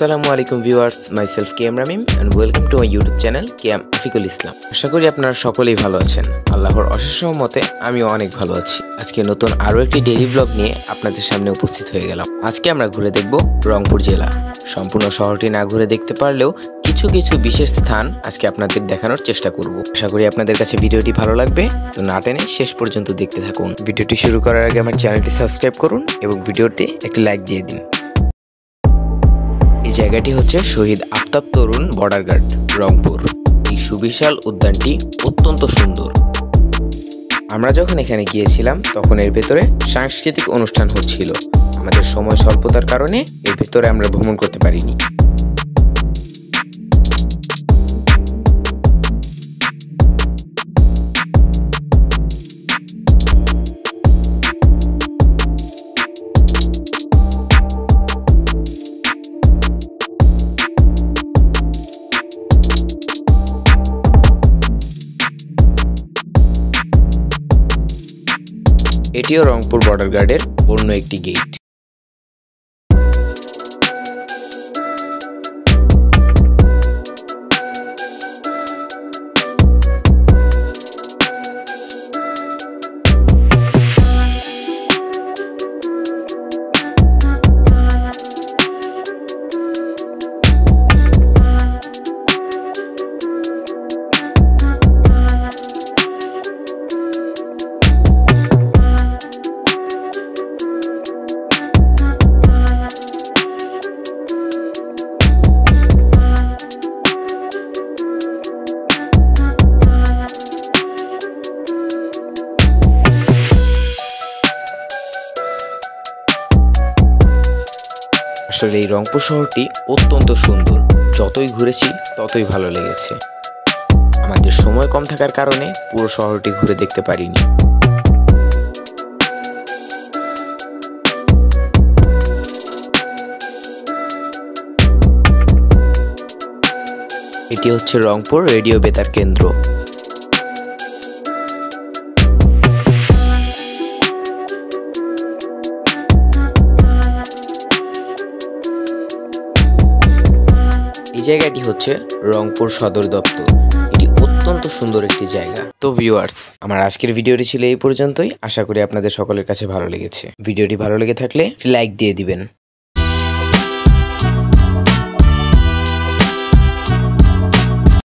আসসালামু আলাইকুম viewers, myself KM Ramim and welcome to my YouTube channel KM Afikul Islam. আশা করি আপনারা সকলেই ভালো আছেন। আল্লাহর অশেষ রহমতে আমিও অনেক ভালো আছি। আজকে নতুন আরও একটি ডেইলি ব্লগ নিয়ে আপনাদের সামনে উপস্থিত হয়ে গেলাম। আজকে আমরা ঘুরে দেখব রংপুর জেলা। সম্পূর্ণ শহরটি না ঘুরে দেখতে পারলেও কিছু কিছু বিশেষ স্থান আজকে আপনাদের দেখানোর চেষ্টা করব। আশা করি আপনাদের কাছে ভিডিওটি ভালো লাগবে, তো না টেনে শেষ পর্যন্ত দেখতে থাকুন। ভিডিওটি শুরু করার আগে আমার চ্যানেলটি সাবস্ক্রাইব করুন এবং ভিডিওতে একটি লাইক দিয়ে দিন। এই জায়গাটি হচ্ছে শহীদ আফতাব তরুণ বর্ডার গার্ড, রংপুর। এই সুবিশাল উদ্যানটি অত্যন্ত সুন্দর। আমরা যখন এখানে গিয়েছিলাম তখন এর ভেতরে সাংস্কৃতিক অনুষ্ঠান হচ্ছিল। আমাদের সময় স্বল্পতার কারণে এর ভেতরে আমরা ভ্রমণ করতে পারিনি। এটিও রংপুর বর্ডার গার্ডের অন্য একটি গেট। আসলে এই রংপুর শহরটি অত্যন্ত সুন্দর। যতই ঘুরেছি ততই ভালো লেগেছে। আমাদের সময় কম থাকার কারণে পুরো শহরটি ঘুরে দেখতে পারিনি। এটি হচ্ছে রংপুর রেডিও বেতার কেন্দ্র। জায়গাটি হচ্ছে রংপুর সদর দপ্তর। এটি অত্যন্ত সুন্দর একটি জায়গা। তো ভিউয়ার্স, আমার আজকের ভিডিওটি ছিল এই পর্যন্তই। আশা করি আপনাদের সকলের কাছে ভালো লেগেছে। ভিডিওটি ভালো লেগে থাকলে লাইক দিয়ে দিবেন।